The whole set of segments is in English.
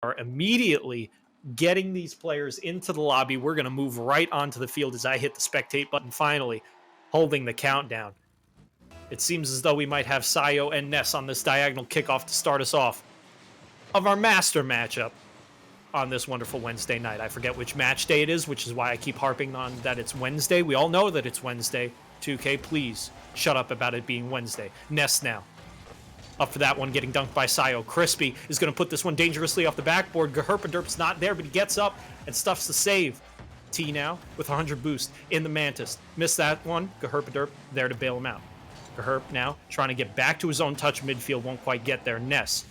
are immediately getting these players into the lobby. We're going to move right onto the field as I hit the spectate button finally, holding the countdown. It seems as though we might have Sayo and Ness on this diagonal kickoff to start us off of our master matchup on this wonderful Wednesday night. I forget which match day it is, which is why I keep harping on that it's Wednesday. We all know that it's Wednesday. 2K, please shut up about it being Wednesday. Ness now. Up for that one, getting dunked by Sayo. Crispy is going to put this one dangerously off the backboard. Gaherpaderp's not there, but he gets up and stuffs the save. T now with 100 boost in the Mantis. Missed that one. Gaherpaderp there to bail him out. Gaherp now trying to get back to his own touch midfield. Won't quite get there. Ness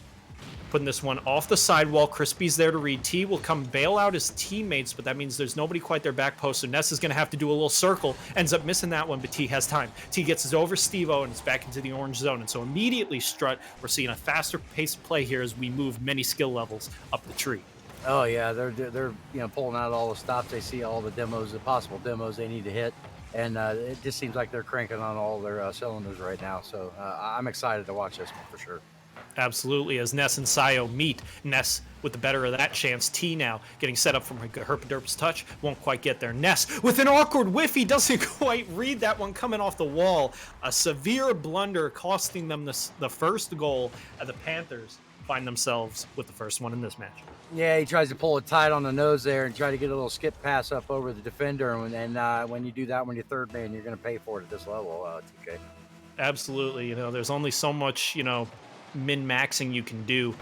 putting this one off the sidewall. Crispy's there to read. T will come bail out his teammates, but that means there's nobody quite their back post, so Ness is going to have to do a little circle. Ends up missing that one, but T has time. T gets it over Steve-O, and it's back into the orange zone. And so immediately, Strutt, we're seeing a faster pace of play here as we move many skill levels up the tree. Oh yeah, they're pulling out all the stops. They see all the possible demos they need to hit, and it just seems like they're cranking on all their cylinders right now. So I'm excited to watch this one for sure. Absolutely, as Ness and Sayo meet. Ness with the better of that chance. T now getting set up from Herpaderp's touch. Won't quite get there. Ness with an awkward whiff. He doesn't quite read that one coming off the wall. A severe blunder costing them the first goal. The Panthers find themselves with the first one in this match. Yeah, he tries to pull it tight on the nose there and try to get a little skip pass up over the defender. And when you do that when you're third man, you're going to pay for it at this level, TK. Absolutely. There's only so much, min-maxing you can do.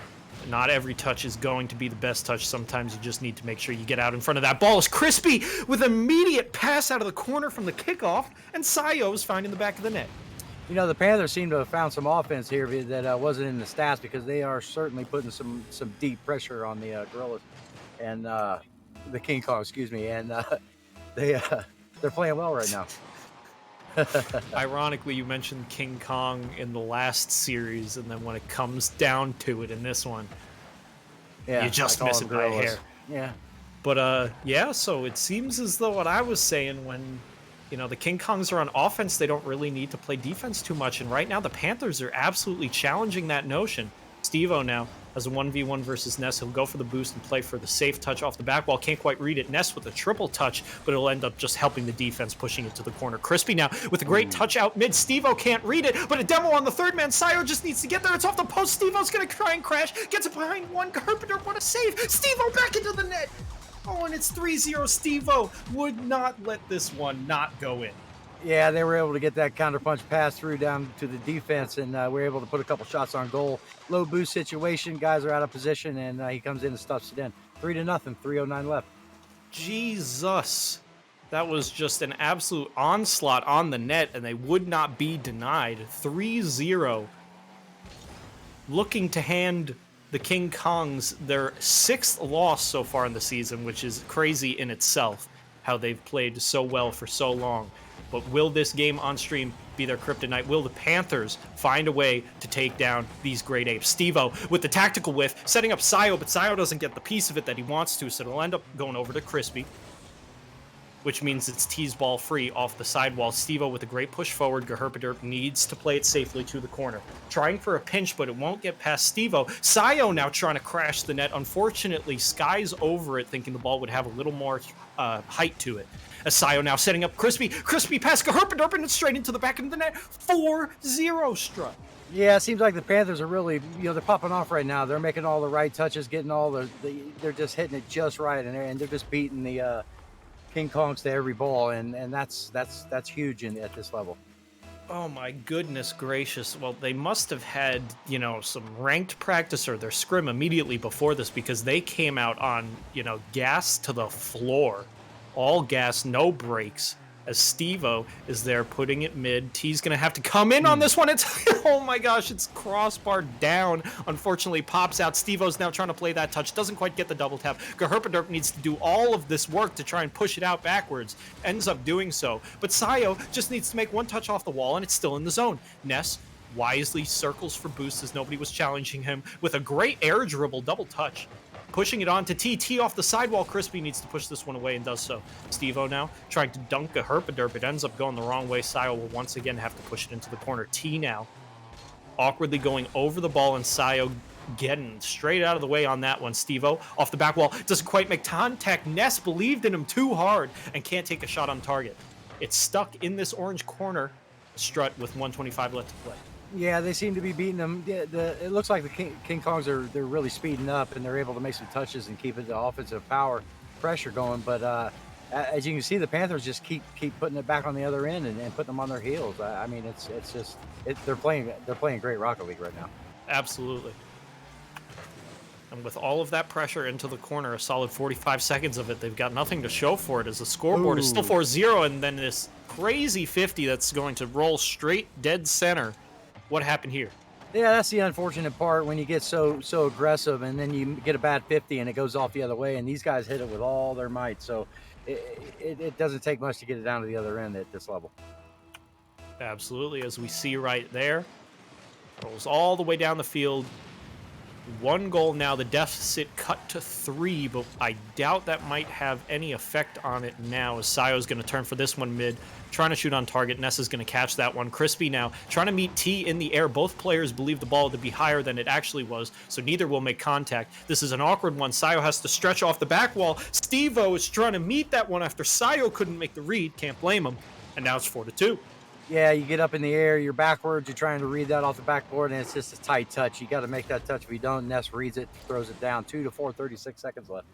Not every touch is going to be the best touch. Sometimes you just need to make sure you get out in front of that ball. Is Crispy with immediate pass out of the corner from the kickoff, and Sayo is finding the back of the net. The Panthers seem to have found some offense here that wasn't in the stats, because they are certainly putting some deep pressure on the Gorillas and the King Kong, excuse me, and they're playing well right now. Ironically, you mentioned King Kong in the last series, and then when it comes down to it in this one, you just miss it by a hair. Yeah. But so it seems as though what I was saying, when the King Kongs are on offense, they don't really need to play defense too much, and right now the Panthers are absolutely challenging that notion. Steve-O now has a 1v1 versus Ness. He'll go for the boost and play for the safe touch off the back wall. Can't quite read it. Ness with a triple touch, but it'll end up just helping the defense, pushing it to the corner. Crispy now with a great touch out mid. Steve-O can't read it, but a demo on the third man. Sayo just needs to get there. It's off the post. Steve-O's going to try and crash. Gets it behind one. Herpaderp, what a save. Steve-O back into the net. Oh, and it's 3-0. Steve-O would not let this one not go in. Yeah, they were able to get that counterpunch pass through down to the defense, and we were able to put a couple shots on goal. Low boost situation, guys are out of position, and he comes in and stuffs it in. 3-0, 3:09 left. Jesus. That was just an absolute onslaught on the net, and they would not be denied. 3-0. Looking to hand the King Kongs their 6th loss so far in the season, which is crazy in itself, how they've played so well for so long. But will this game on stream be their kryptonite? Will the Panthers find a way to take down these great apes? Steve-O with the tactical whiff, setting up Sayo, but Sayo doesn't get the piece of it that he wants to, so it'll end up going over to Crispy, which means it's T's ball free off the sidewall. Steve-O with a great push forward. Gaherpaderp needs to play it safely to the corner. Trying for a pinch, but it won't get past Steve-O. Sayo now trying to crash the net. Unfortunately, skies over it, thinking the ball would have a little more height to it. Sayo now setting up Crispy. Crispy pass Gaherpaderp, and it's straight into the back of the net. 4-0 Strutt. Yeah, it seems like the Panthers are really, they're popping off right now. They're making all the right touches, getting all they're just hitting it just right, and they're just beating the King Kongs to every ball, and that's huge at this level. Oh my goodness gracious. Well, they must have had, some ranked practice or their scrim immediately before this, because they came out on, gas to the floor. All gas, no brakes, as Steve-O is there putting it mid. T's going to have to come in on this one. It's, oh my gosh, it's crossbar down. Unfortunately, pops out. Steve-O's now trying to play that touch. Doesn't quite get the double tap. Gaherpaderp needs to do all of this work to try and push it out backwards. Ends up doing so. But Sayo just needs to make one touch off the wall, and it's still in the zone. Ness wisely circles for boost as nobody was challenging him with a great air dribble double touch. Pushing it on to T. T off the sidewall. Crispy needs to push this one away and does so. Steve-O now trying to dunk a Herpaderp. It ends up going the wrong way. Sayo will once again have to push it into the corner. T now awkwardly going over the ball, and Sayo getting straight out of the way on that one. Steve-O off the back wall. Doesn't quite make contact. Ness believed in him too hard and can't take a shot on target. It's stuck in this orange corner. Strutt with 125 left to play. Yeah, they seem to be beating them. It looks like the King Kongs they're really speeding up, and they're able to make some touches and keep the offensive power pressure going. But as you can see, the Panthers just keep putting it back on the other end and putting them on their heels. I mean, it's just they're playing great Rocket League right now. Absolutely. And with all of that pressure into the corner, a solid 45 seconds of it, they've got nothing to show for it as the scoreboard is still 4-0, and then this crazy 50 that's going to roll straight dead center. What happened here? Yeah, that's the unfortunate part when you get so aggressive and then you get a bad 50 and it goes off the other way, and these guys hit it with all their might. So it doesn't take much to get it down to the other end at this level. Absolutely, as we see right there. Rolls all the way down the field. 1 goal now. The deficit cut to 3, but I doubt that might have any effect on it now, as Sayo's going to turn for this one mid, trying to shoot on target. Ness is going to catch that one. Crispy now trying to meet T in the air. Both players believe the ball to be higher than it actually was, so neither will make contact. This is an awkward one. Sayo has to stretch off the back wall. Steve-O is trying to meet that one after Sayo couldn't make the read. Can't blame him. And now it's 4-2. Yeah, you get up in the air, you're backwards, you're trying to read that off the backboard, and it's just a tight touch. You got to make that touch. If you don't, Ness reads it, throws it down. 2 to 4, 36 seconds left.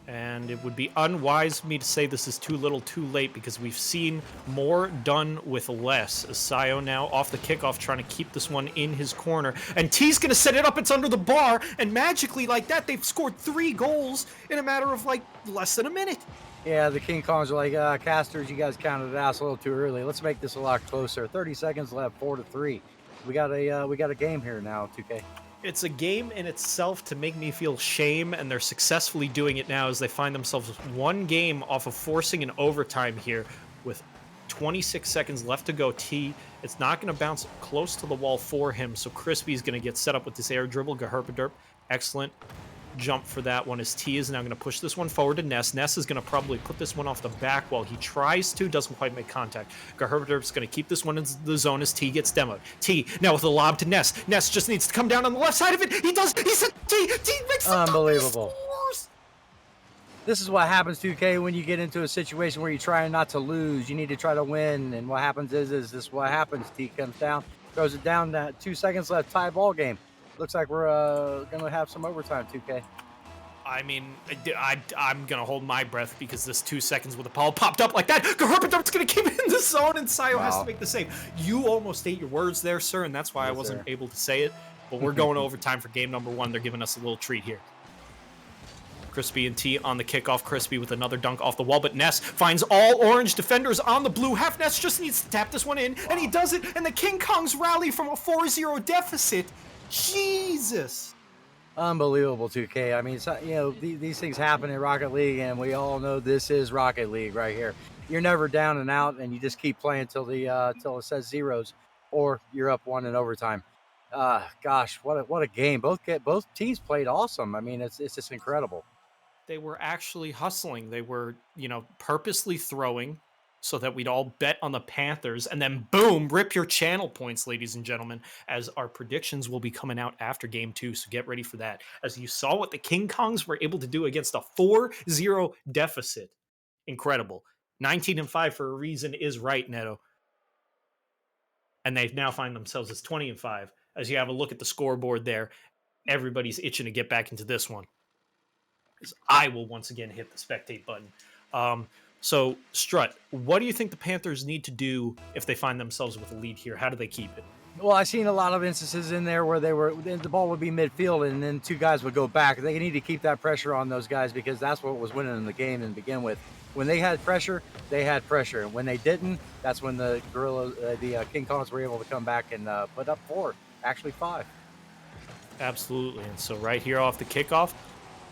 And it would be unwise of me to say this is too little too late, because we've seen more done with less. As Sayo now off the kickoff trying to keep this one in his corner. And T's going to set it up. It's under the bar. And magically like that, they've scored 3 goals in a matter of like less than a minute. Yeah, the King Kongs are like, casters, you guys counted it out a little too early. Let's make this a lot closer. 30 seconds left, 4-3. We got a game here now, 2K. It's a game in itself to make me feel shame, and they're successfully doing it now as they find themselves 1 game off of forcing an overtime here with 26 seconds left to go. T, it's not going to bounce close to the wall for him, so Crispy's going to get set up with this air dribble. Gaherpaderp, excellent jump for that one, as T is now going to push this one forward to Ness. Ness is going to probably put this one off the back wall. He tries to, doesn't quite make contact. Gaherpaderp's going to keep this one in the zone as T gets demoed. T now with the lob to Ness. Ness just needs to come down on the left side of it. He does. He's a T makes unbelievable. Scores. This is what happens, 2K, when you get into a situation where you're trying not to lose. You need to try to win, and what happens is this what happens. T comes down, throws it down. 2 seconds left, tie ball game. Looks like we're going to have some overtime, 2K. I mean, I'm going to hold my breath, because this 2 seconds with the ball popped up like that. Gaherpaderp's going to keep it in the zone, and Sayo has to make the save. You almost ate your words there, sir, and that's why I wasn't able to say it. But we're going overtime for game number 1. They're giving us a little treat here. Crispy and T on the kickoff. Crispy with another dunk off the wall, but Ness finds all orange defenders on the blue half. Ness just needs to tap this one in, and he does it, and the King Kongs rally from a 4-0 deficit. Jesus. Unbelievable, 2K. I mean, these things happen in Rocket League, and we all know this is Rocket League right here. You're never down and out, and you just keep playing till it says zeros, or you're up 1 in overtime. Gosh, what a game. Both teams played awesome. I mean, it's just incredible. They were actually hustling. They were, purposely throwing so that we'd all bet on the Panthers, and then boom, rip your channel points, ladies and gentlemen, as our predictions will be coming out after game 2, so get ready for that. As you saw what the King Kongs were able to do against a 4-0 deficit. Incredible. 19-5 for a reason is right, Neto. And they now find themselves as 20-5. As you have a look at the scoreboard there, everybody's itching to get back into this one. Because I will once again hit the spectate button. So, Strutt, what do you think the Panthers need to do if they find themselves with a lead here? How do they keep it? Well, I've seen a lot of instances in there where the ball would be midfield and then 2 guys would go back. They need to keep that pressure on those guys, because that's what was winning in the game to begin with. When they had pressure, they had pressure. And when they didn't, that's when the King Kongs were able to come back and put up 4, actually 5. Absolutely. And so right here off the kickoff,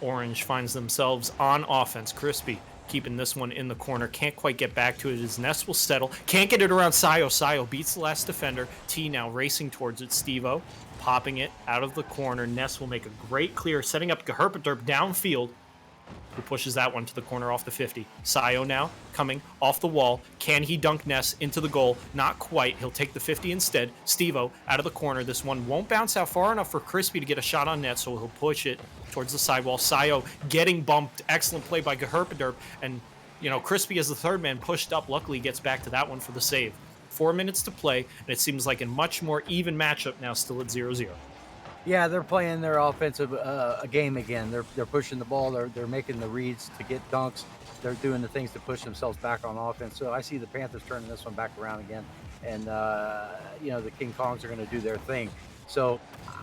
Orange finds themselves on offense. Crispy keeping this one in the corner. Can't quite get back to it as Ness will settle. Can't get it around Sayo. Sayo beats the last defender. T now racing towards it. Steve-O popping it out of the corner. Ness will make a great clear, setting up Gaherpaderp downfield. who pushes that one to the corner off the 50. Sayo now coming off the wall. Can he dunk Ness into the goal? Not quite. He'll take the 50 instead. Steve-O out of the corner. This one won't bounce out far enough for Crispy to get a shot on net, so he'll push it towards the sidewall. Sayo getting bumped. Excellent play by Gaherpaderp. And, you know, Crispy as the third man pushed up. Luckily gets back to that one for the save. 4 minutes to play, and it seems like a much more even matchup now, still at 0-0. Yeah, they're playing their offensive game again. They're pushing the ball. They're making the reads to get dunks. They're doing the things to push themselves back on offense. So I see the Panthers turning this one back around again, and you know, the King Kongs are going to do their thing. So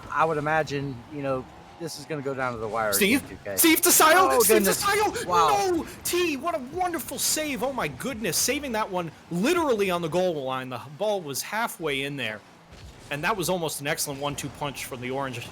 I would imagine, you know, this is going to go down to the wire. Steve to Sayo! Oh, Steve to goodness. Sayo! Wow. No! T, what a wonderful save. Oh my goodness. Saving that one literally on the goal line. The ball was halfway in there. And that was almost an excellent 1-2 punch from the Orange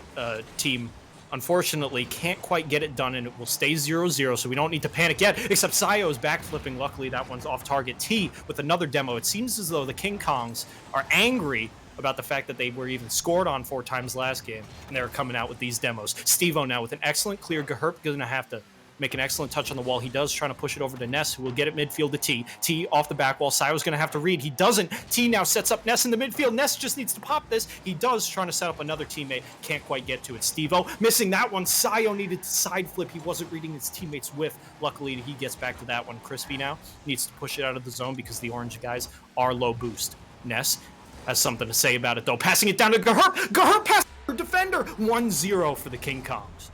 team. Unfortunately, can't quite get it done, and it will stay 0-0, so we don't need to panic yet, except Sayo is backflipping. Luckily, that one's off target. T with another demo. It seems as though the King Kongs are angry about the fact that they were even scored on 4 times last game, and they're coming out with these demos. Steve-O now with an excellent clear. Gaherp going to have to make an excellent touch on the wall. He does, trying to push it over to Ness, who will get it midfield to T. T off the back wall. Sayo's going to have to read. He doesn't. T now sets up Ness in the midfield. Ness just needs to pop this. He does, trying to set up another teammate. Can't quite get to it. Steve-O missing that one. Sayo needed to side flip. He wasn't reading his teammate's whiff. Luckily, he gets back to that one. Crispy now needs to push it out of the zone because the Orange guys are low boost. Ness has something to say about it, though. Passing it down to Gaherp. Gaherp pass for defender. 1-0 for the King Kongs.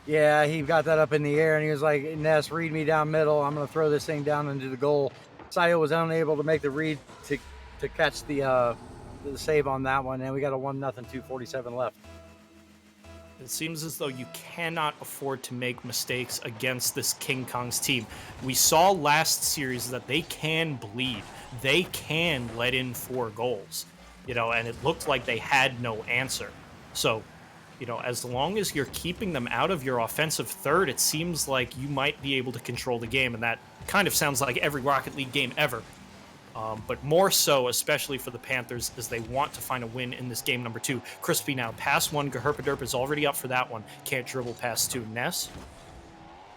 Yeah, he got that up in the air, and he was like, Ness, read me down middle. I'm going to throw this thing down into the goal. Sayo was unable to make the read to catch the save on that one, and we got a 1-0, 2:47 left. It seems as though you cannot afford to make mistakes against this King Kongs team. We saw last series that they can bleed. They can let in 4 goals, you know, and it looked like they had no answer. So, you know, as long as you're keeping them out of your offensive third, it seems like you might be able to control the game, and that kind of sounds like every Rocket League game ever. But more so, especially for the Panthers, as they want to find a win in this game number 2. Crispy now, pass 1. Gaherpaderp is already up for that one. Can't dribble past 2. Ness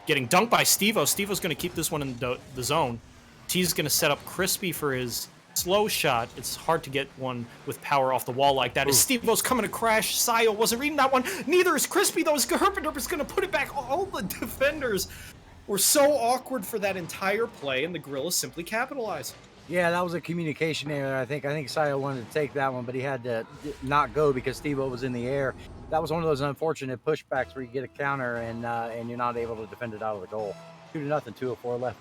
getting dunked by Steve-O. Steve-O's going to keep this one in the zone. T's going to set up Crispy for his slow shot. It's hard to get one with power off the wall like that. As Steve-O's coming to crash, Sayo wasn't reading that one. Neither is Crispy, though. As Gaherpaderp is going to put it back. All the defenders were so awkward for that entire play, and the Gorillas simply capitalize. Yeah, that was a communication error, I think. I think Sayo wanted to take that one, but he had to not go because Steve-O was in the air. That was one of those unfortunate pushbacks where you get a counter and you're not able to defend it out of the goal. 2-0, 2:04 left.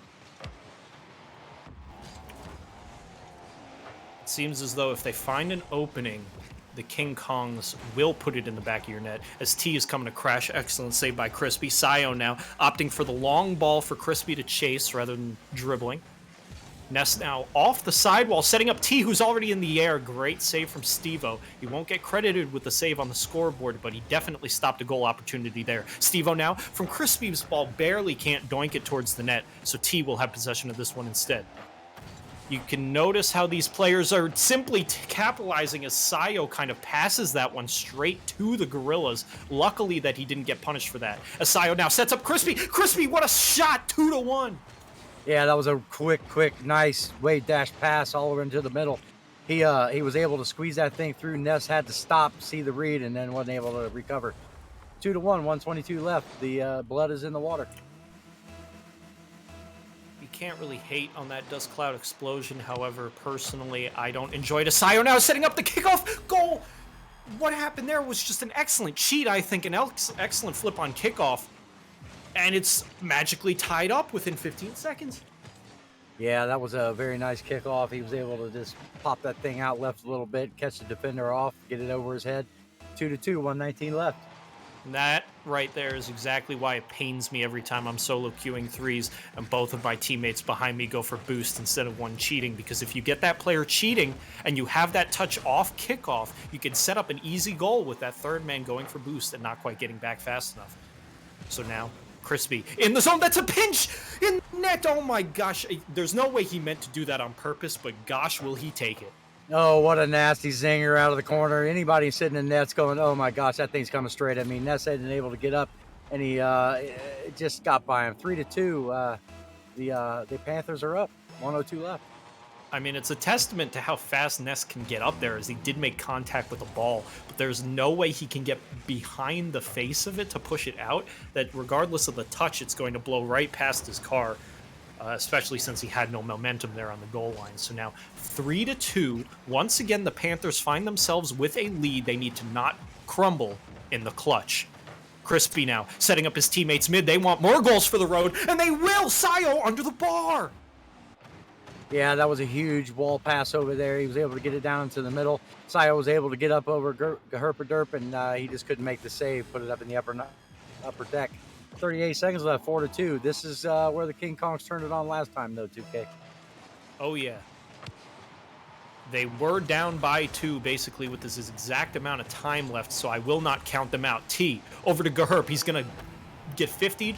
It seems as though if they find an opening, the King Kongs will put it in the back of your net. As T is coming to crash, excellent save by Crispy. Sayo now opting for the long ball for Crispy to chase rather than dribbling. Ness now off the sidewall, setting up T, who's already in the air. Great save from Steve-O. He won't get credited with the save on the scoreboard, but he definitely stopped a goal opportunity there. Steve-O now from Crispy's ball, barely can't doink it towards the net, so T will have possession of this one instead. You can notice how these players are simply capitalizing as Sayo kind of passes that one straight to the Gorillas. Luckily that he didn't get punished for that. As Sayo now sets up Crispy. Crispy, what a shot! 2-1. Yeah, that was a quick, nice wave dash pass all over into the middle. He was able to squeeze that thing through. Ness had to stop, see the read, and then wasn't able to recover. 2-1, 1:22 left. The blood is in the water. You can't really hate on that dust cloud explosion. However, personally, I don't enjoy it. Sayo now setting up the kickoff goal. What happened there was just an excellent cheat, I think, an excellent flip on kickoff. And it's magically tied up within 15 seconds. Yeah, that was a very nice kickoff. He was able to just pop that thing out left a little bit, catch the defender off, get it over his head. 2-2, 1:19 left. And that right there is exactly why it pains me every time I'm solo queuing threes and both of my teammates behind me go for boost instead of one cheating. Because if you get that player cheating and you have that touch off kickoff, you can set up an easy goal with that third man going for boost and not quite getting back fast enough. So now Crispy in the zone. That's a pinch in net. Oh my gosh. There's no way he meant to do that on purpose, but gosh, will he take it. Oh, what a nasty zinger out of the corner. Anybody sitting in net's going, oh my gosh, that thing's coming straight at me. Ness isn't able to get up and he it just got by him 3-2. The Panthers are up, 102 left. I mean, it's a testament to how fast Ness can get up there, as he did make contact with the ball, but there's no way he can get behind the face of it to push it out, that regardless of the touch, it's going to blow right past his car, especially since he had no momentum there on the goal line. So now 3-2. Once again, the Panthers find themselves with a lead. They need to not crumble in the clutch. Crispy now setting up his teammates mid. They want more goals for the road, and they will! Sayo under the bar! Yeah, that was a huge wall pass over there. He was able to get it down into the middle. Sayo was able to get up over Herperderp, and he just couldn't make the save, put it up in the upper deck. 38 seconds left, 4-2. This is where the King Kongs turned it on last time, though, 2K. Oh, yeah. They were down by 2, basically, with this exact amount of time left, so I will not count them out. T, over to Gaherp. He's going to get 50'd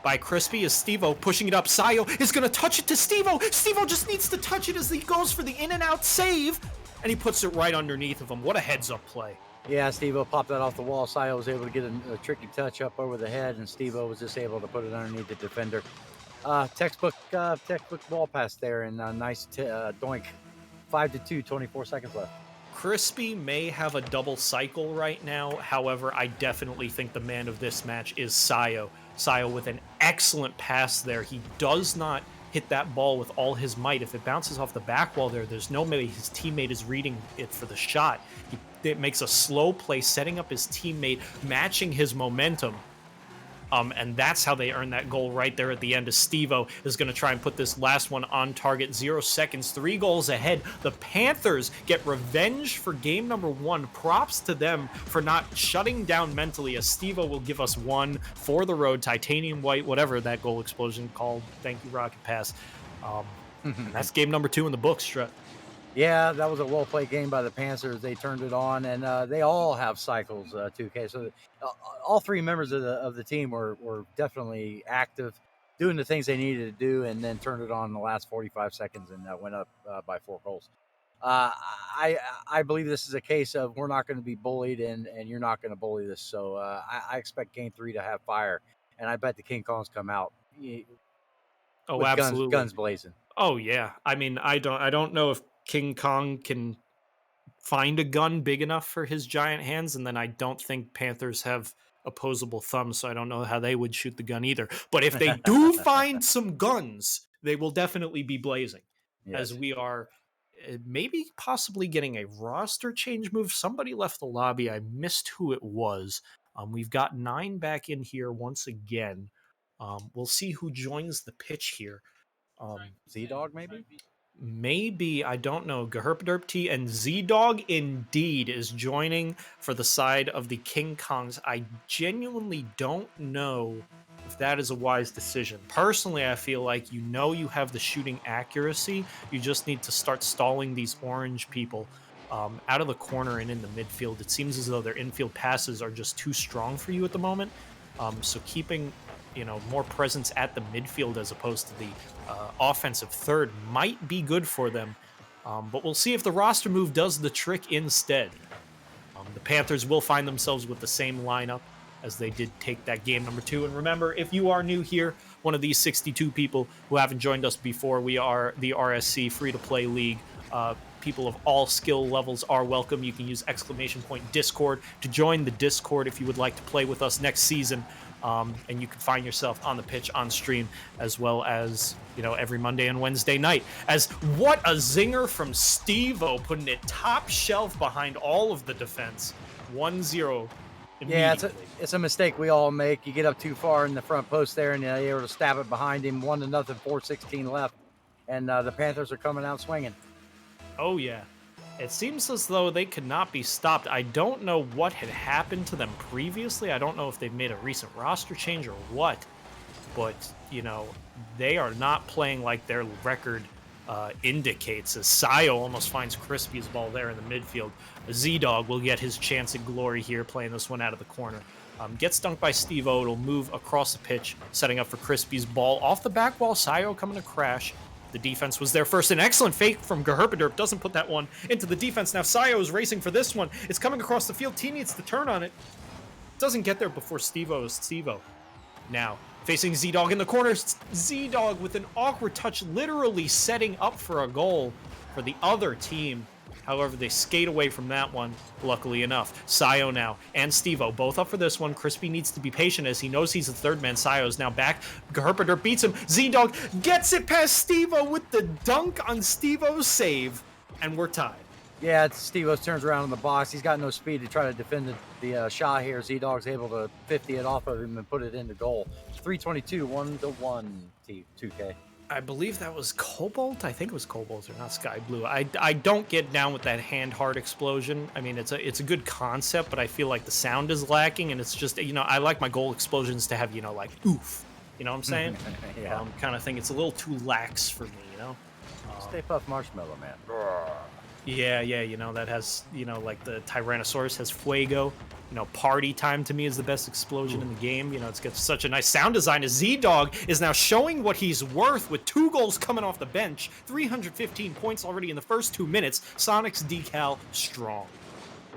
by Crispy as Steve-O pushing it up. Sayo is going to touch it to Steve-O. Steve-O just needs to touch it as he goes for the in-and-out save, and he puts it right underneath of him. What a heads-up play. Yeah, Steve-O popped that off the wall. Sayo was able to get a tricky touch up over the head, and Steve-O was just able to put it underneath the defender. Textbook ball pass there, and nice doink. 5-2, 24 seconds left. Crispy may have a double cycle right now. However, I definitely think the man of this match is Sayo. Sayo with an excellent pass there. He does not hit that ball with all his might. If it bounces off the back wall there, there's no way his teammate is reading it for the shot. It makes a slow play, setting up his teammate, matching his momentum. And that's how they earn that goal right there at the end. As Steve-O is going to try and put this last one on target. 0 seconds, 3 goals ahead. The Panthers get revenge for game number 1. Props to them for not shutting down mentally, as Steve-O will give us 1 for the road. Titanium white, whatever that goal explosion called. Thank you, Rocket Pass. That's game number 2 in the books, Strutt. Yeah, that was a well-played game by the Panthers. They turned it on, and they all have cycles, 2K. So all 3 members of the team were definitely active, doing the things they needed to do, and then turned it on in the last 45 seconds and went up by 4 goals. I believe this is a case of we're not going to be bullied, and you're not going to bully this. So I expect Game 3 to have fire, and I bet the King Kongs come out with absolutely. guns blazing. Oh, yeah. I mean, I don't know if King Kong can find a gun big enough for his giant hands, and then I don't think Panthers have opposable thumbs, so I don't know how they would shoot the gun either. But if they do find some guns, they will definitely be blazing. Yes. As we are maybe possibly getting a roster change move. Somebody left the lobby. I missed who it was. We've got 9 back in here once again. We'll see who joins the pitch here. Z-Dog, maybe? Maybe, I don't know. Gaherpderp T and Z-Dog indeed is joining for the side of the King Kongs. I genuinely don't know if that is a wise decision. Personally, I feel like you have the shooting accuracy. You just need to start stalling these orange people out of the corner and in the midfield. It seems as though their infield passes are just too strong for you at the moment. So keeping more presence at the midfield as opposed to the offensive third might be good for them. But we'll see if the roster move does the trick instead. The Panthers will find themselves with the same lineup as they did take that game number 2. And remember, if you are new here, one of these 62 people who haven't joined us before, we are the RSC free-to-play league. People of all skill levels are welcome. You can use !Discord to join the Discord if you would like to play with us next season. And you can find yourself on the pitch on stream, as well as every Monday and Wednesday night. As what a zinger from Steve-O, putting it top shelf behind all of the defense. 1-0. Yeah, it's a mistake we all make. You get up too far in the front post there, and you're able to stab it behind him. 1-0, 4:16 left, and the Panthers are coming out swinging. Oh yeah. It seems as though they could not be stopped. I don't know what had happened to them previously. I don't know if they've made a recent roster change or what. But, they are not playing like their record indicates. As Sayo almost finds Crispy's ball there in the midfield. Z-Dog will get his chance at glory here, playing this one out of the corner. Gets dunked by Steve-O. It'll move across the pitch, setting up for Crispy's ball. Off the back wall, Sayo coming to crash. The defense was there first. An excellent fake from Gaherpderp. Doesn't put that one into the defense. Now Sayo is racing for this one. It's coming across the field. T needs to turn on it. doesn't get there before Stevo. Now, facing Z-Dog in the corner, Z-Dog with an awkward touch, literally setting up for a goal for the other team. However, they skate away from that one, luckily enough. Sayo now and Stevo both up for this one. Crispy needs to be patient as he knows he's the third man. Sayo's now back. Herpader beats him. Z-Dog gets it past Stevo with the dunk on Stevo's save, and we're tied. Yeah, Steve turns around in the box. He's got no speed to try to defend the shot here. Z-Dog's able to 50 it off of him and put it into goal. 3:22, 1-1, 2K. I believe that was Cobalt. I think it was Cobalt or not Sky Blue. I don't get down with that hand heart explosion. I mean, it's a good concept, but I feel like the sound is lacking, and it's just, I like my goal explosions to have, like oof. You know what I'm saying? Yeah. Kind of thing. It's a little too lax for me, Stay Puft Marshmallow, man. Yeah, that has, like the Tyrannosaurus has Fuego. Party Time to me is the best explosion in the game. It's got such a nice sound design. As Z-Dog is now showing what he's worth with 2 goals coming off the bench. 315 points already in the first 2 minutes. Sonic's decal strong.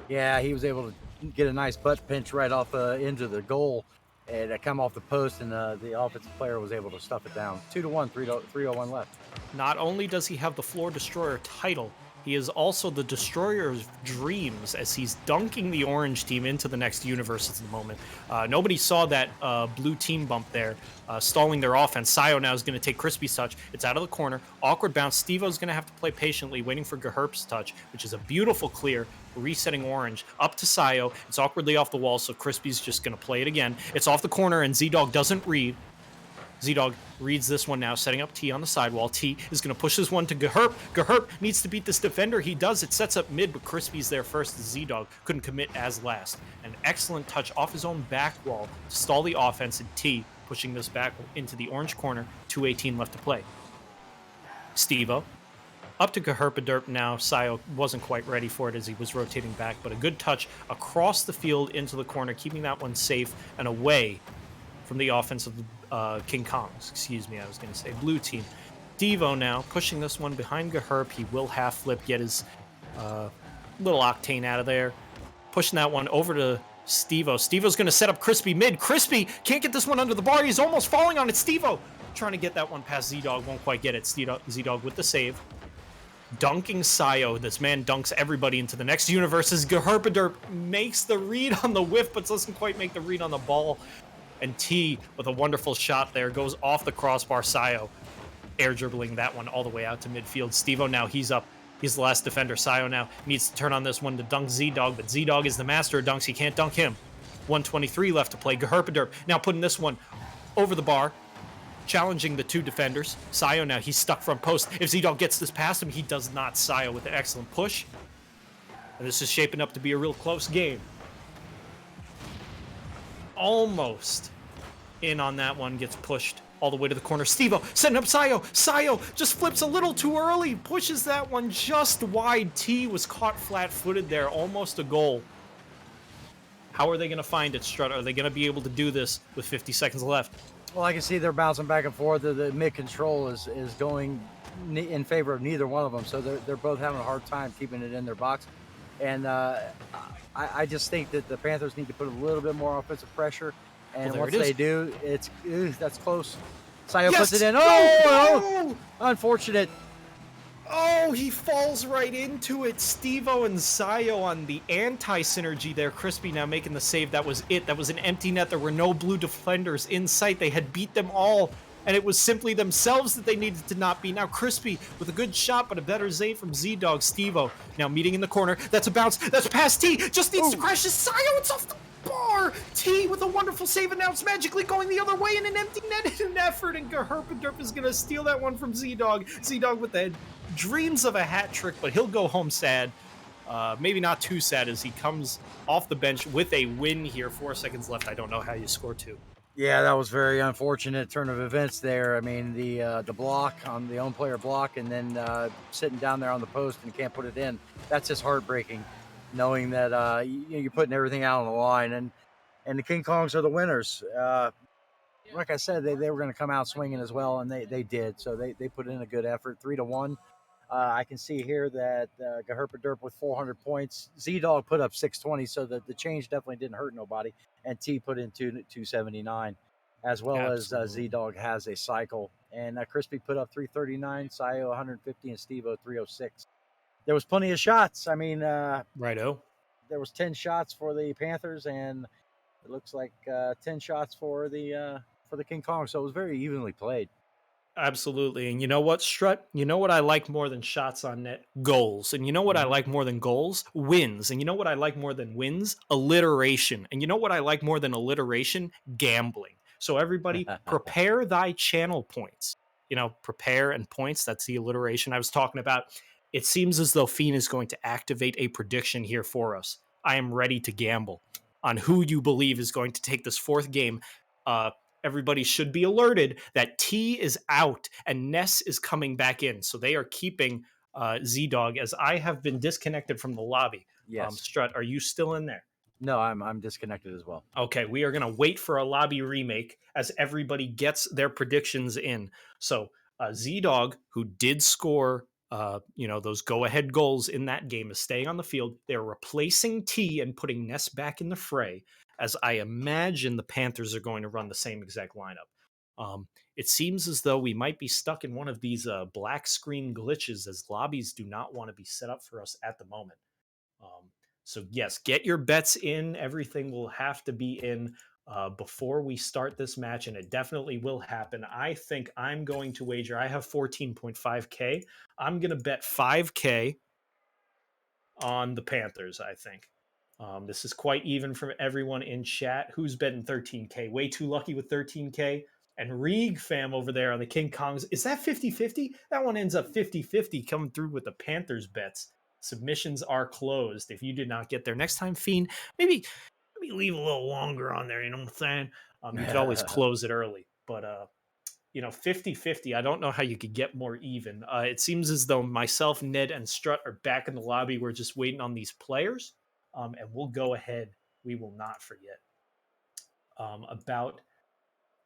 Yeah, he was able to get a nice butt pinch right off into the goal and come off the post, and the offensive player was able to stuff it down. 2-1, 3:01 left. Not only does he have the Floor Destroyer title, he is also the destroyer of dreams as he's dunking the orange team into the next universe at the moment. Nobody saw that blue team bump there, stalling their offense. Sayo now is going to take Crispy's touch. It's out of the corner. Awkward bounce. Stevo's going to have to play patiently, waiting for Geherp's touch, which is a beautiful clear, resetting orange. Up to Sayo. It's awkwardly off the wall, so Crispy's just going to play it again. It's off the corner, and Z-Dog doesn't read. Z-Dog reads this one now, setting up T on the sidewall. T is going to push this one to Geherp. Geherp needs to beat this defender. He does. It sets up mid, but Crispy's there first. Z-Dog couldn't commit as last. An excellent touch off his own back wall to stall the offense, and T pushing this back into the orange corner. 2:18 left to play. Stevo up to Geherpaderp now. Sayo wasn't quite ready for it as he was rotating back, but a good touch across the field into the corner, keeping that one safe and away from the offense of King Kongs. Excuse me, I was going to say blue team. Devo now pushing this one behind Geherp. He will half flip, get his little octane out of there. Pushing that one over to Stevo. Stevo's going to set up Crispy mid. Crispy can't get this one under the bar. He's almost falling on it. Stevo trying to get that one past Z-Dog. Won't quite get it. Z-Dog with the save. Dunking Sayo. This man dunks everybody into the next universe as Geherpaderp makes the read on the whiff, but doesn't quite make the read on the ball. And T, with a wonderful shot there, goes off the crossbar. Sayo air dribbling that one all the way out to midfield. Stevo now, he's up. He's the last defender. Sayo now needs to turn on this one to dunk Z-Dog, but Z-Dog is the master of dunks. He can't dunk him. 1:23 left to play. Geherpaderp now putting this one over the bar, challenging the 2 defenders. Sayo now, he's stuck front post. If Z-Dog gets this past him, he does not. Sayo with an excellent push. And this is shaping up to be a real close game. Almost in on that one, gets pushed all the way to the corner. Stevo setting up Sayo. Sayo just flips a little too early, pushes that one just wide. T was caught flat-footed there, almost a goal. How are they going to find it, Strutt? Are they going to be able to do this with 50 seconds left? Well, I can see they're bouncing back and forth. The mid-control is going in favor of neither one of them, so they're both having a hard time keeping it in their box. And I just think that the Panthers need to put a little bit more offensive pressure. And once they do, that's close. Sayo puts it in. Oh, unfortunate. Oh, he falls right into it. Stevo and Sayo on the anti-synergy there. Crispy now making the save. That was it. That was an empty net. There were no blue defenders in sight. They had beat them all, and it was simply themselves that they needed to not beat. Now Crispy with a good shot, but a better save from Z-Dog. Stevo now meeting in the corner. That's a bounce. That's past T. Just needs to crash his Sayo. It's off the bar. T with a wonderful save, and now it's magically going the other way in an empty net in an effort, and Geherpaderp is going to steal that one from Z-Dog. Z-Dog with the dreams of a hat trick, but he'll go home sad. Maybe not too sad as he comes off the bench with a win here. 4 seconds left. I don't know how you score 2. Yeah, that was very unfortunate turn of events there. I mean, the block on the own player block, and then sitting down there on the post and can't put it in. That's just heartbreaking, knowing that you're putting everything out on the line, and the King Kongs are the winners. Like I said, they were going to come out swinging as well, and they did. So they put in a good effort. 3-1. I can see here that Gaherpa with 400 points. Z Dog put up 620, so that the change definitely didn't hurt nobody. And T put in 279, as well as Z Absolutely. Dog has a cycle. And Crispy put up 339, Sayo 150, and Stevo 306. There was plenty of shots. I mean, Righto. there was 10 shots for the Panthers, and it looks like 10 shots for the King Kong. So it was very evenly played. Absolutely. And you know what, Strutt? You know what I like more than shots on net? Goals. And you know what I Mm-hmm. like more than goals? Wins. And you know what I like more than wins? Alliteration. And you know what I like more than alliteration? Gambling. So everybody, prepare thy channel points. You know, prepare and points. That's the alliteration I was talking about. It seems as though Fiend is going to activate a prediction here for us. I am ready to gamble on who you believe is going to take this fourth game. Everybody should be alerted that T is out and Ness is coming back in. So they are keeping Z Dog as I have been disconnected from the lobby. Yes. Strutt, are you still in there? No, I'm disconnected as well. Okay, we are going to wait for a lobby remake as everybody gets their predictions in. So Z Dog, who did score, those go-ahead goals in that game, is staying on the field. They're replacing T and putting Ness back in the fray, as I imagine the Panthers are going to run the same exact lineup. It seems as though we might be stuck in one of these black screen glitches, as lobbies do not want to be set up for us at the moment. So yes, get your bets in. Everything will have to be in before we start this match, and it definitely will happen. I think I'm going to wager. I have 14.5K. I'm going to bet 5K on the Panthers, I think. This is quite even from everyone in chat. Who's betting 13K? Way too lucky with 13K. And Reeg fam over there on the King Kongs. Is that 50-50? That one ends up 50-50 coming through with the Panthers bets. Submissions are closed. If you did not get there next time, Fiend, maybe leave a little longer on there. You know what I'm saying? You could always close it early. But 50-50, I don't know how you could get more even. It seems as though myself, Ned, and Strutt are back in the lobby. We're just waiting on these players, and we'll go ahead. We will not forget about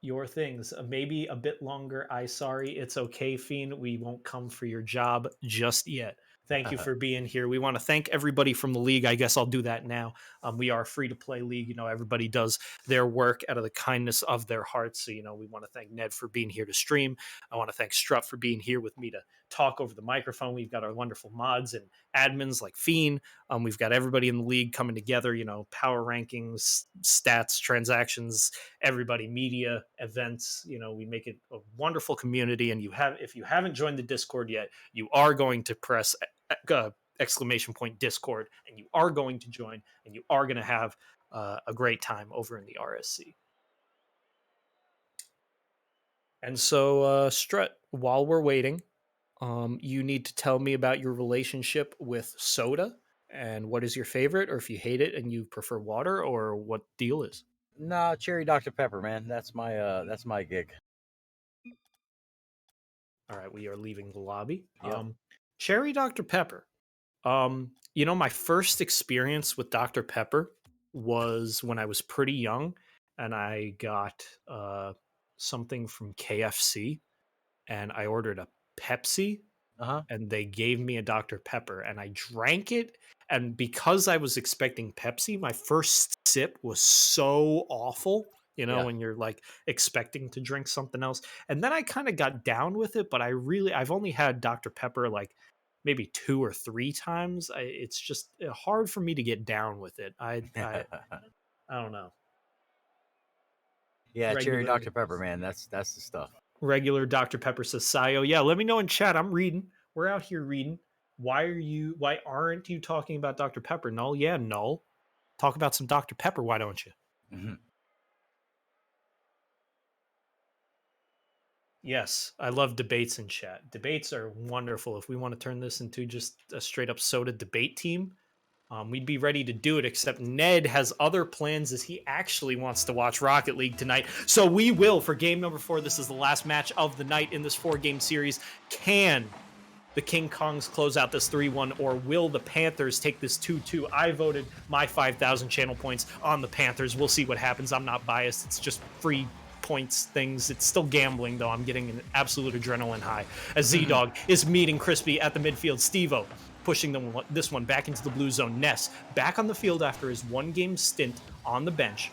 your things. Maybe a bit longer. Sorry. It's okay, Fiend. We won't come for your job just yet. Thank you for being here. We want to thank everybody from the league. I guess I'll do that now. We are a free to play league. You know, everybody does their work out of the kindness of their hearts. So, we want to thank Ned for being here to stream. I want to thank Strutt for being here with me to talk over the microphone. We've got our wonderful mods and admins like Fiend. We've got everybody in the league coming together, power rankings, stats, transactions, everybody, media, events. We make it a wonderful community. And if you haven't joined the Discord yet, you are going to press exclamation point Discord, and you are going to join, and you are going to have a great time over in the RSC. And so, Strutt, while we're waiting, you need to tell me about your relationship with soda and what is your favorite, or if you hate it and you prefer water, or what deal is. No, cherry Dr. Pepper, man. That's my gig. All right, we are leaving the lobby. Yep. Cherry Dr. Pepper. My first experience with Dr. Pepper was when I was pretty young, and I got something from KFC, and I ordered a Pepsi, and they gave me a Dr. Pepper, and I drank it. And because I was expecting Pepsi, my first sip was so awful, when you're like expecting to drink something else. And then I kind of got down with it, but I've only had Dr. Pepper like maybe 2 or 3 times. It's just hard for me to get down with it. I don't know. Yeah, cherry Dr. Pepper, man. That's the stuff. Regular Dr. Pepper says, Sayo. Yeah, let me know in chat. I'm reading. We're out here reading. Why aren't you talking about Dr. Pepper? Null? Yeah, Null. Talk about some Dr. Pepper, why don't you? Mm-hmm. Yes, I love debates in chat. Debates are wonderful. If we want to turn this into just a straight up soda debate team, we'd be ready to do it, except Ned has other plans as he actually wants to watch Rocket League tonight. So we will for game number 4. This is the last match of the night in this 4-game series. Can the King Kongs close out this 3-1, or will the Panthers take this 2-2? I voted my 5,000 channel points on the Panthers. We'll see what happens. I'm not biased. It's just free points things. It's still gambling, though. I'm getting an absolute adrenaline high as Z-Dog is meeting Crispy at the midfield. Steve-O pushing this one back into the blue zone. Ness back on the field after his 1-game stint on the bench.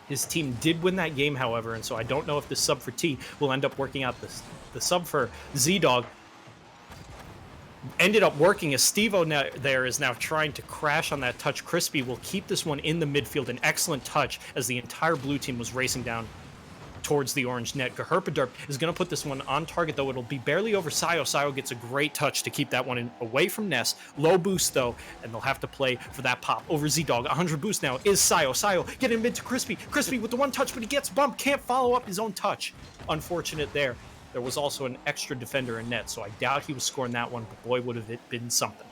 His team did win that game, however, and so I don't know if the sub for T will end up working out. The sub for Z-Dog ended up working as Steve-O there is now trying to crash on that touch. Crispy will keep this one in the midfield. An excellent touch as the entire blue team was racing down towards the orange net. Gaherpaderp is going to put this one on target, though. It'll be barely over Sayo. Sayo gets a great touch to keep that one away from Ness. Low boost, though, and they'll have to play for that pop over Z-Dog. 100 boost now is Sayo. Sayo getting mid to Crispy. Crispy with the one touch, but he gets bumped. Can't follow up his own touch. Unfortunate there. There was also an extra defender in net, so I doubt he was scoring that one, but boy, would have it been something.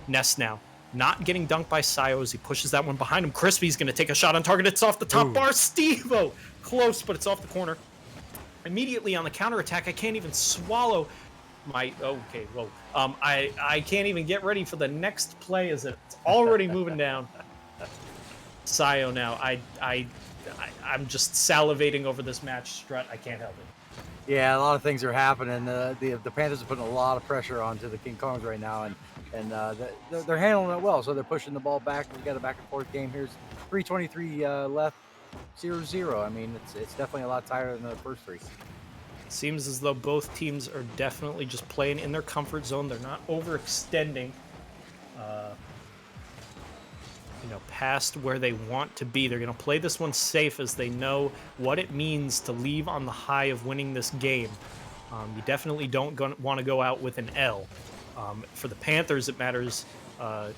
Ness now not getting dunked by Sayo as he pushes that one behind him. Crispy's going to take a shot on target. It's off the top bar. Steve-O close, but it's off the corner. Immediately on the counterattack, I can't even swallow my... Okay, whoa. I can't even get ready for the next play as it's already moving down. Sayo now. I'm just salivating over this match, Strutt. I can't help it. Yeah, a lot of things are happening. The Panthers are putting a lot of pressure onto the King Kongs right now, and they're handling it well. So they're pushing the ball back. We've got a back and forth game. Here's 3:23 left, 0-0. I mean, it's definitely a lot tighter than the first three. Seems as though both teams are definitely just playing in their comfort zone. They're not overextending, past where they want to be. They're going to play this one safe as they know what it means to leave on the high of winning this game. You definitely don't want to go out with an L. For the Panthers, it matters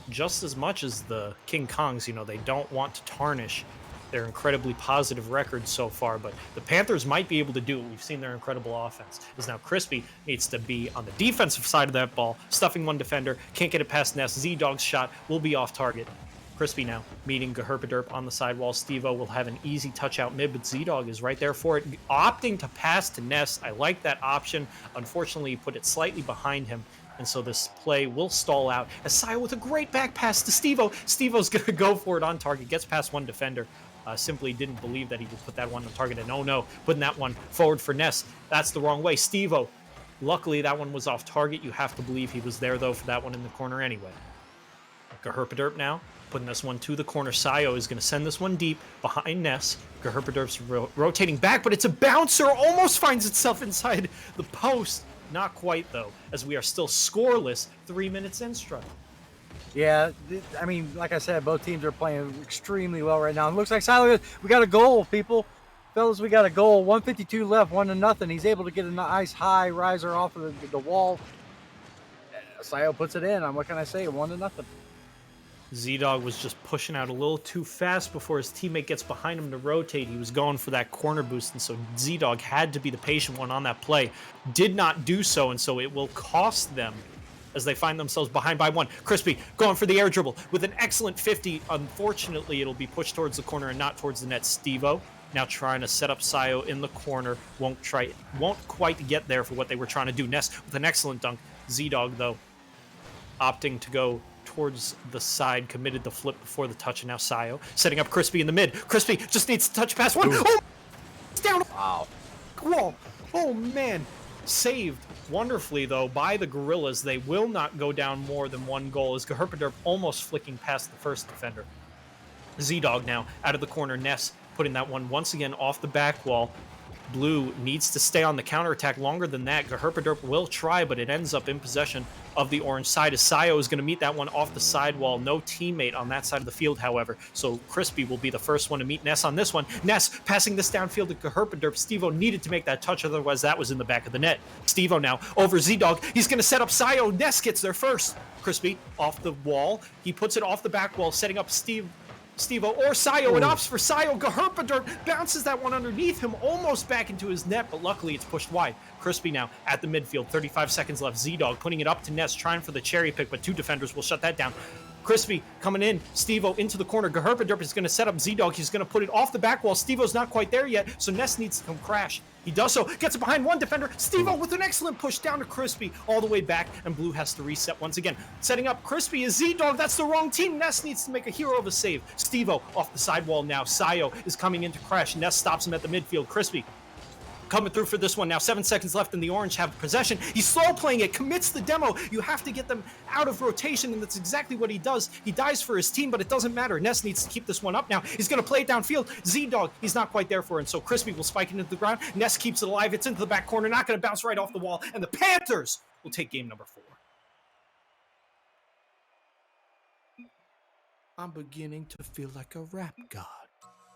just as much as the King Kongs. They don't want to tarnish their incredibly positive record so far, but the Panthers might be able to do it. We've seen their incredible offense. As now Crispy needs to be on the defensive side of that ball, stuffing one defender, can't get it past Ness. Z-Dog's shot will be off target. Crispy now meeting Gaherpaderp on the sidewall. Steve-O will have an easy touch out mid, but Z-Dog is right there for it, opting to pass to Ness. I like that option. Unfortunately, he put it slightly behind him, and so this play will stall out as Sayo with a great back pass to Steve-O. Steve-O's going to go for it on target, gets past one defender. Simply didn't believe that he would put that one on target, and oh no, putting that one forward for Ness. That's the wrong way. Steve-O, luckily that one was off target. You have to believe he was there, though, for that one in the corner anyway. Gaherpaderp now putting this one to the corner. Sayo is going to send this one deep behind Ness. Gaherpaderp's rotating back, but it's a bouncer. Almost finds itself inside the post. Not quite, though, as we are still scoreless 3 minutes in, Strutt. Yeah, I mean, like I said, both teams are playing extremely well right now. It looks like Sayo, we got a goal, people. Fellas, we got a goal. 1:52 left, 1-0. He's able to get a nice high riser off of the wall. Sayo puts it in. What can I say? 1-0. Z-Dog was just pushing out a little too fast before his teammate gets behind him to rotate. He was going for that corner boost, and so Z-Dog had to be the patient one on that play. Did not do so, and so it will cost them as they find themselves behind by one. Crispy going for the air dribble with an excellent 50. Unfortunately, it'll be pushed towards the corner and not towards the net. Steve-O now trying to set up Sayo in the corner. Won't quite get there for what they were trying to do. Ness with an excellent dunk. Z-Dog, though, opting to go towards the side, committed the flip before the touch, and now Sayo setting up Crispy in the mid. Crispy just needs to touch past one. Oh, it's down. Wow. Whoa. Oh, man. Saved wonderfully, though, by the Gorillas. They will not go down more than one goal as Gaherpaderp almost flicking past the first defender. Z-Dog now out of the corner. Ness putting that one once again off the back wall. Blue needs to stay on the counterattack longer than that. Gaherpaderp will try, but it ends up in possession of the orange side as Sayo is going to meet that one off the sidewall. No teammate on that side of the field, however, so Crispy will be the first one to meet Ness on this one. Ness passing this downfield to Gaherpaderp. Steve-O needed to make that touch, otherwise that was in the back of the net. Steve-O now over Z-Dog. He's going to set up Sayo. Ness gets there first. Crispy off the wall. He puts it off the back wall, setting up Steve-O or Sayo. It opts for Sayo. Gaherpaderp bounces that one underneath him, almost back into his net, but luckily it's pushed wide. Crispy now at the midfield, 35 seconds left. Z-Dog putting it up to Ness, trying for the cherry pick, but two defenders will shut that down. Crispy coming in. Steve-O into the corner. Gaherpa is going to set up Z-Dog. He's going to put it off the back wall. Steve-O's not quite there yet, so Ness needs to come crash. He does so. Gets it behind one defender. Steve-O with an excellent push down to Crispy. All the way back, and Blue has to reset once again. Setting up Crispy is Z-Dog. That's the wrong team. Ness needs to make a hero of a save. Steve-O off the sidewall now. Sayo is coming in to crash. Ness stops him at the midfield. Crispy coming through for this one now. 7 seconds left, and the Orange have possession. He's slow playing it, commits the demo. You have to get them out of rotation, and that's exactly what he does. He dies for his team, but it doesn't matter. Ness needs to keep this one up now. He's going to play it downfield. Z-Dog, he's not quite there for it, and so Crispy will spike it into the ground. Ness keeps it alive. It's into the back corner, not going to bounce right off the wall, and the Panthers will take game number 4. I'm beginning to feel like a rap god.